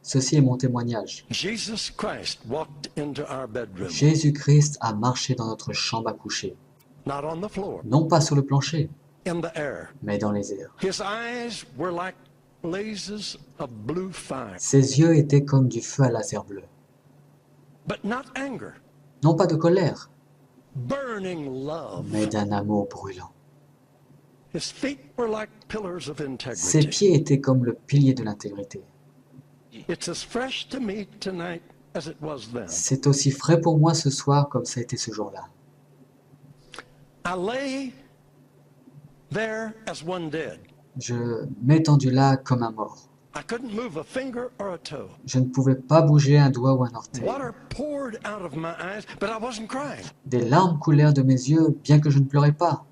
Ceci est mon témoignage. Jésus-Christ a marché dans notre chambre à coucher, non pas sur le plancher, mais dans les airs. Ses yeux étaient comme du feu à laser bleu. Non pas de colère, mais d'un amour brûlant. Ses pieds étaient comme le pilier de l'intégrité. C'est aussi frais pour moi ce soir comme ça a été ce jour-là. Je m'étendus là comme un mort. Je ne pouvais pas bouger un doigt ou un orteil. Des larmes coulèrent de mes yeux, bien que je ne pleurais pas.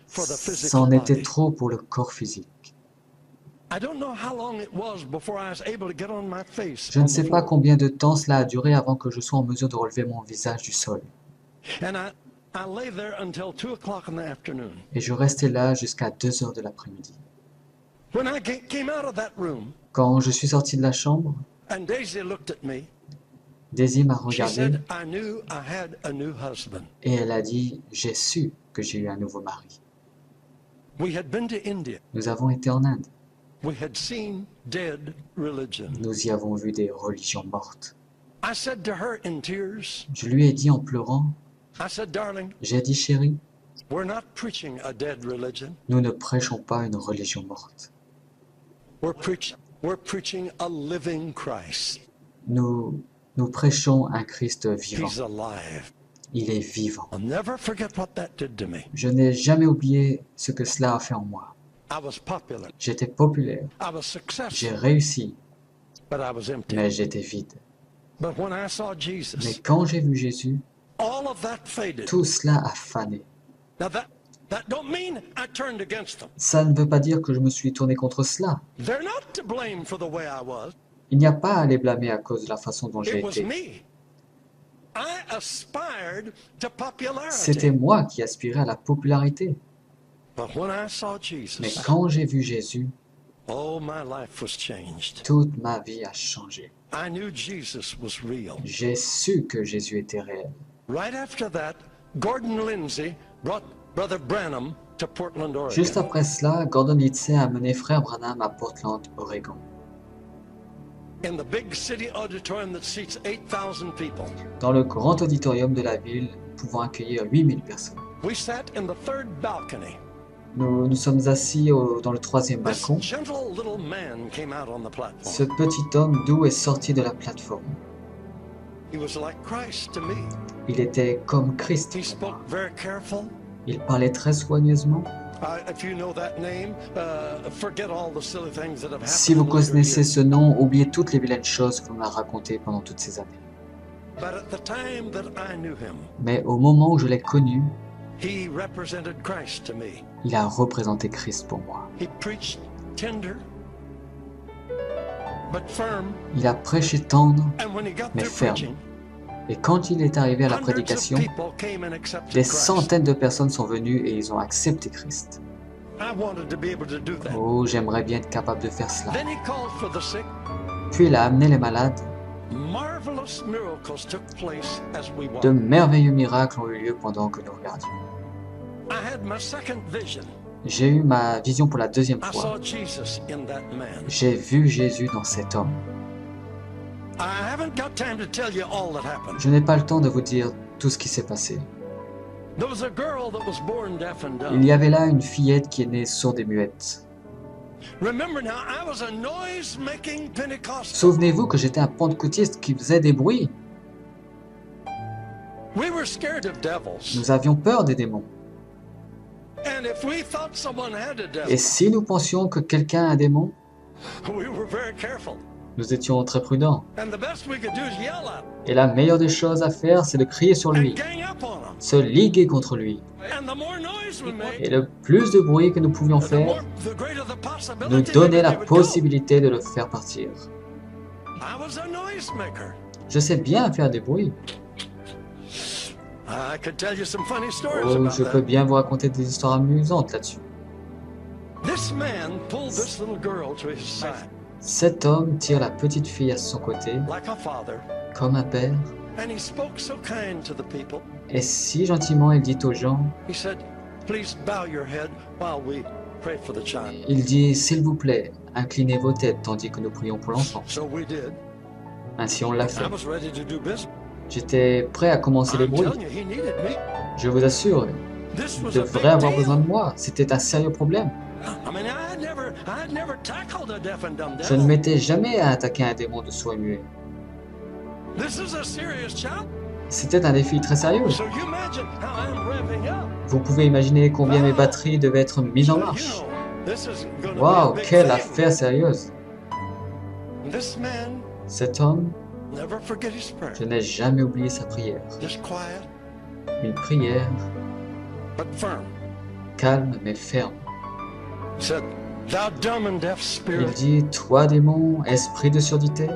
C'en était trop pour le corps physique. Je ne sais pas combien de temps cela a duré avant que je sois en mesure de relever mon visage du sol. Et je restais là jusqu'à 2 heures de l'après-midi. Quand je suis sorti de la chambre, Daisy m'a regardé et elle a dit « J'ai su que j'ai eu un nouveau mari ». Nous avons été en Inde. Nous y avons vu des religions mortes. Je lui ai dit en pleurant, j'ai dit, chérie, nous ne prêchons pas une religion morte. Nous prêchons un Christ vivant. Il est vivant. Je n'ai jamais oublié ce que cela a fait en moi. J'étais populaire. J'ai réussi. Mais j'étais vide. Mais quand j'ai vu Jésus, tout cela a fané. Ça ne veut pas dire que je me suis tourné contre cela. Il n'y a pas à les blâmer à cause de la façon dont j'ai été. C'était moi qui aspirais à la popularité. Mais quand j'ai vu Jésus, toute ma vie a changé. J'ai su que Jésus était réel. Juste après cela, Gordon Lindsay a amené frère Branham à Portland, Oregon. Dans le grand auditorium de la ville, pouvant accueillir 8000 personnes. Nous nous sommes assis dans le 3e balcon. Ce petit homme doux est sorti de la plateforme. Il était comme Christ. Il parlait très soigneusement. Si vous connaissez ce nom, oubliez toutes les vilaines choses que l'on a racontées pendant toutes ces années. Mais au moment où je l'ai connu, il a représenté Christ pour moi. Il a prêché tendre, mais ferme. Et quand il est arrivé à la prédication, des centaines de personnes sont venues et ils ont accepté Christ. Oh, j'aimerais bien être capable de faire cela. Puis il a amené les malades. De merveilleux miracles ont eu lieu pendant que nous regardions. J'ai eu ma vision pour la 2e fois. J'ai vu Jésus dans cet homme. Je n'ai pas le temps de vous dire tout ce qui s'est passé. Il y avait là une fillette qui est née sourde et muette. Souvenez-vous que j'étais un pentecôtiste qui faisait des bruits. Nous avions peur des démons. Et si nous pensions que quelqu'un a un démon, nous étions très prudents. Et la meilleure des choses à faire, c'est de crier sur lui, se liguer contre lui. Et le plus de bruit que nous pouvions faire, nous donnait la possibilité de le faire partir. Je sais bien faire des bruits. Oh, je peux bien vous raconter des histoires amusantes là-dessus. Cet homme tire la petite fille à son côté, comme un père, et si gentiment il dit aux gens, il dit, s'il vous plaît, inclinez vos têtes tandis que nous prions pour l'enfant. Ainsi on l'a fait. J'étais prêt à commencer les bruits. Je vous assure, il devrait avoir besoin de moi. C'était un sérieux problème. Je ne m'étais jamais attaqué à un démon de sourd et muet. C'était un défi très sérieux. Vous pouvez imaginer combien mes batteries devaient être mises en marche. Waouh, quelle affaire sérieuse. Cet homme, je n'ai jamais oublié sa prière. Une prière calme mais ferme. Il dit, toi démon, esprit de surdité,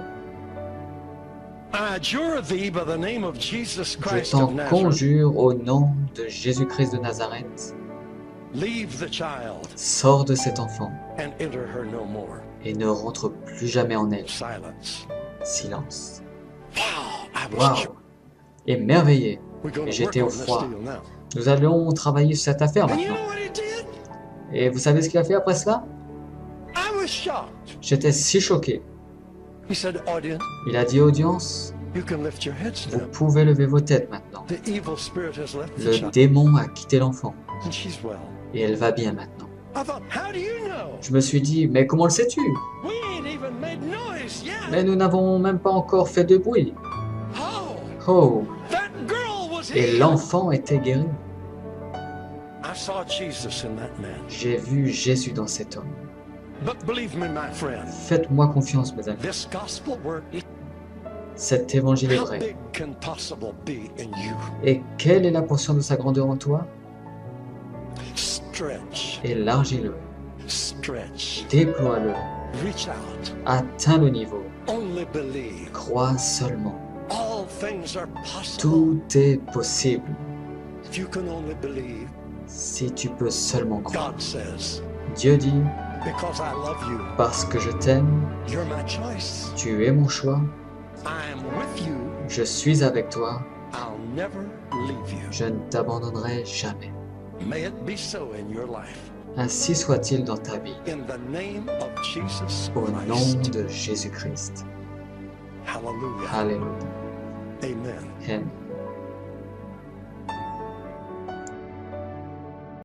je t'en conjure au nom de Jésus-Christ de Nazareth, sors de cet enfant et ne rentre plus jamais en elle. Silence. Waouh! Émerveillé. Et j'étais au froid. Nous allons travailler sur cette affaire maintenant. Et vous savez ce qu'il a fait après cela? J'étais si choqué. Il a dit, audience, vous pouvez lever vos têtes maintenant. Le démon a quitté l'enfant. Et elle va bien maintenant. Je me suis dit, mais comment le sais-tu? Mais nous n'avons même pas encore fait de bruit. Oh! Et l'enfant était guéri. J'ai vu Jésus dans cet homme. Faites-moi confiance, mes amis. Cet évangile est vrai. Et quelle est la portion de sa grandeur en toi? Élargis-le. Déploie-le. Atteins le niveau. Crois seulement. Tout est possible. Si tu peux seulement croire. Dieu dit, parce que je t'aime, tu es mon choix, je suis avec toi, je ne t'abandonnerai jamais. Ainsi soit-il dans ta vie, au nom de Jésus-Christ. Alléluia. Amen.